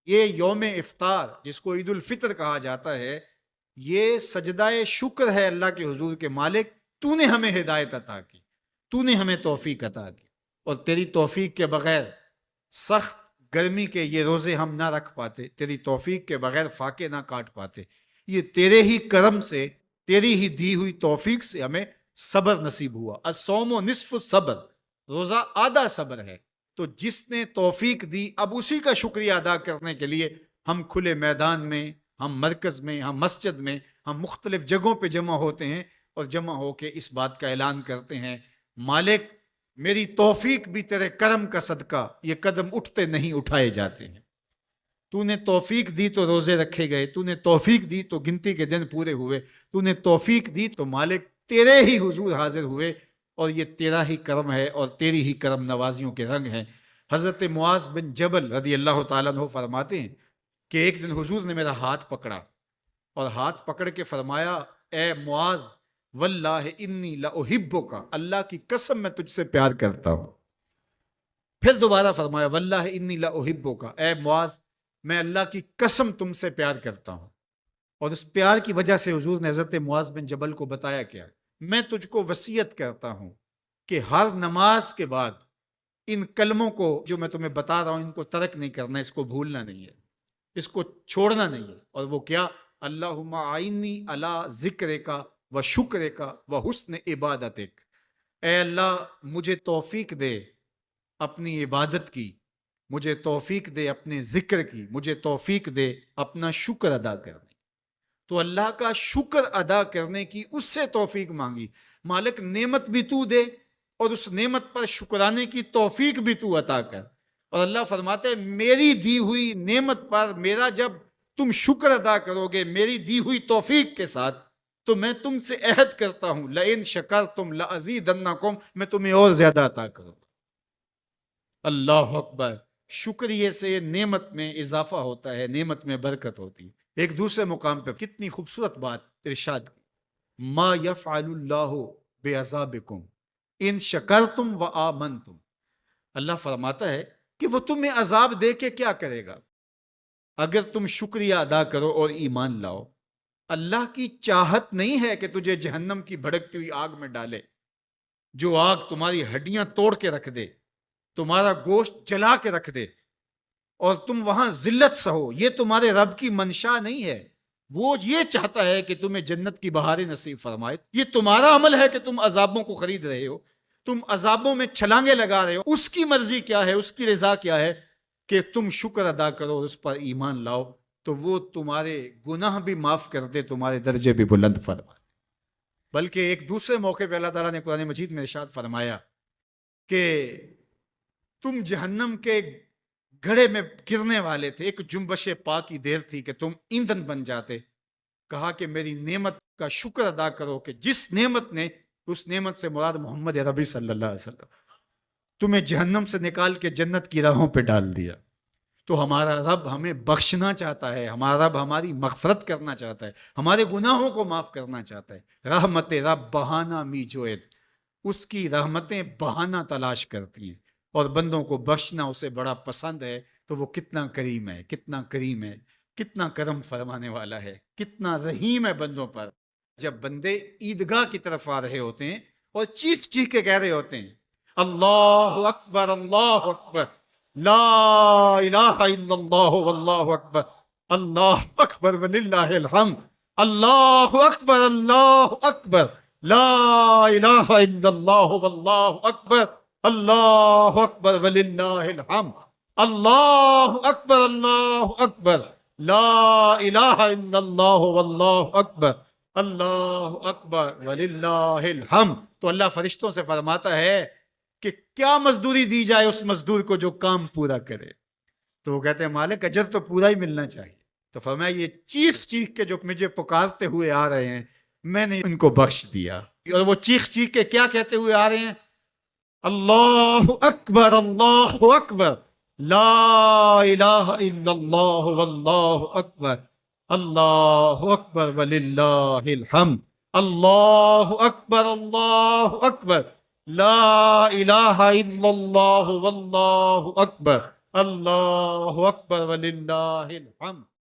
یہ یوم افطار جس کو عید الفطر کہا جاتا ہے، یہ سجدہ شکر ہے اللہ کے حضور کے مالک، تو نے ہمیں ہدایت عطا کی، تو نے ہمیں توفیق عطا کی، اور تیری توفیق کے بغیر سخت گرمی کے یہ روزے ہم نہ رکھ پاتے، تیری توفیق کے بغیر فاقے نہ کاٹ پاتے، یہ تیرے ہی کرم سے، تیری ہی دی ہوئی توفیق سے ہمیں صبر نصیب ہوا۔ الصوم نصف الصبر، روزہ آدھا صبر ہے۔ تو جس نے توفیق دی، اب اسی کا شکریہ ادا کرنے کے لیے ہم کھلے میدان میں، ہم مرکز میں، ہم مسجد میں، ہم مختلف جگہوں پہ جمع ہوتے ہیں اور جمع ہو کے اس بات کا اعلان کرتے ہیں، مالک میری توفیق بھی تیرے کرم کا صدقہ، یہ قدم اٹھتے نہیں اٹھائے جاتے ہیں۔ تو نے توفیق دی تو روزے رکھے گئے، تو نے توفیق دی تو گنتی کے دن پورے ہوئے، تو نے توفیق دی تو مالک تیرے ہی حضور حاضر ہوئے، اور یہ تیرا ہی کرم ہے اور تیری ہی کرم نوازیوں کے رنگ ہیں۔ حضرت معاذ بن جبل رضی اللہ تعالیٰ عنہ فرماتے ہیں کہ ایک دن حضور نے میرا ہاتھ پکڑا اور ہاتھ پکڑ کے فرمایا، اے معاذ واللہ انی لاحبک، اللہ کی قسم میں تجھ سے پیار کرتا ہوں۔ پھر دوبارہ فرمایا، واللہ انی لاحبک، اے معاذ میں اللہ کی قسم تم سے پیار کرتا ہوں۔ اور اس پیار کی وجہ سے حضور نے حضرت معاذ بن جبل کو بتایا کیا، میں تجھ کو وصیت کرتا ہوں کہ ہر نماز کے بعد ان کلموں کو جو میں تمہیں بتا رہا ہوں ان کو ترک نہیں کرنا، اس کو بھولنا نہیں ہے، اس کو چھوڑنا نہیں ہے۔ اور وہ کیا؟ اللہم اعنی علی ذکرک و شکرک و حسن عبادتک، اے اللہ مجھے توفیق دے اپنی عبادت کی، مجھے توفیق دے اپنے ذکر کی، مجھے توفیق دے اپنا شکر ادا کرنے۔ تو اللہ کا شکر ادا کرنے کی اس سے توفیق مانگی، مالک نعمت بھی تو دے اور اس نعمت پر شکرانے کی توفیق بھی تو عطا کر۔ اور اللہ فرماتے ہیں میری دی ہوئی نعمت پر میرا جب تم شکر ادا کرو گے میری دی ہوئی توفیق کے ساتھ، تو میں تم سے عہد کرتا ہوں لئن شکرتم لازیدنکم، میں تمہیں اور زیادہ عطا کروں گا۔ اللہ اکبر، شکریہ سے نعمت میں اضافہ ہوتا ہے، نعمت میں برکت ہوتی ہے۔ ایک دوسرے مقام پہ کتنی خوبصورت بات ارشاد کی، ما یفعل اللہ بعذابکم ان شکرتم و آمنتم، اللہ فرماتا ہے کہ وہ تمہیں عذاب دے کے کیا کرے گا اگر تم شکریہ ادا کرو اور ایمان لاؤ۔ اللہ کی چاہت نہیں ہے کہ تجھے جہنم کی بھڑکتی ہوئی آگ میں ڈالے، جو آگ تمہاری ہڈیاں توڑ کے رکھ دے، تمہارا گوشت جلا کے رکھ دے اور تم وہاں ذلت سہو، یہ تمہارے رب کی منشا نہیں ہے۔ وہ یہ چاہتا ہے کہ تمہیں جنت کی بہاریں نصیب فرمائے۔ یہ تمہارا عمل ہے کہ تم عذابوں کو خرید رہے ہو، تم عذابوں میں چھلانگے لگا رہے ہو۔ اس کی مرضی کیا ہے، اس کی رضا کیا ہے کہ تم شکر ادا کرو اور اس پر ایمان لاؤ، تو وہ تمہارے گناہ بھی معاف کر دے، تمہارے درجے بھی بلند فرمائے۔ بلکہ ایک دوسرے موقع پہ اللہ تعالیٰ نے قرآن مجید میں ارشاد فرمایا کہ تم جہنم کے گھڑے میں گرنے والے تھے، ایک جنبش پا کی دیر تھی کہ تم ایندھن بن جاتے۔ کہا کہ میری نعمت کا شکر ادا کرو کہ جس نعمت نے، اس نعمت سے مراد محمد عربی صلی اللہ علیہ وسلم، تمہیں جہنم سے نکال کے جنت کی راہوں پہ ڈال دیا۔ تو ہمارا رب ہمیں بخشنا چاہتا ہے، ہمارا رب ہماری مغفرت کرنا چاہتا ہے، ہمارے گناہوں کو معاف کرنا چاہتا ہے۔ رحمت رب بہانہ می جوید، اس کی رحمتیں بہانہ تلاش کرتی ہیں، اور بندوں کو بخشنا اسے بڑا پسند ہے۔ تو وہ کتنا کریم ہے، کتنا کریم ہے، کتنا کرم فرمانے والا ہے، کتنا رحیم ہے بندوں پر۔ جب بندے عیدگاہ کی طرف آ رہے ہوتے ہیں اور چیخ چیخ کے کہہ رہے ہوتے ہیں اللہ اکبر اللہ اکبر لا الہ الا اللہ واللہ اکبر اللہ اکبر وللہ الحمد اللہ اکبر لا الہ الا اللہ واللہ اکبر اللہ اکبر وللہ الحمد اللہ اکبر لا الہ الا اللہ واللہ اکبر اللہ اکبر وللہ الحمد۔ تو اللہ فرشتوں سے فرماتا ہے کہ کیا مزدوری دی جائے اس مزدور کو جو کام پورا کرے؟ تو وہ کہتے ہیں مالک اجر تو پورا ہی ملنا چاہیے۔ تو فرمایا یہ چیخ چیخ کے جو مجھے پکارتے ہوئے آ رہے ہیں میں نے ان کو بخش دیا۔ اور وہ چیخ چیخ کے کیا کہتے ہوئے آ رہے ہیں؟ اللہ اکبر لا الہ الا اللہ واللہ اکبر اللہ اکبر وللہ الحمد اللہ اکبر لا الہ الا اللہ واللہ اکبر اللہ اکبر وللہ الحمد.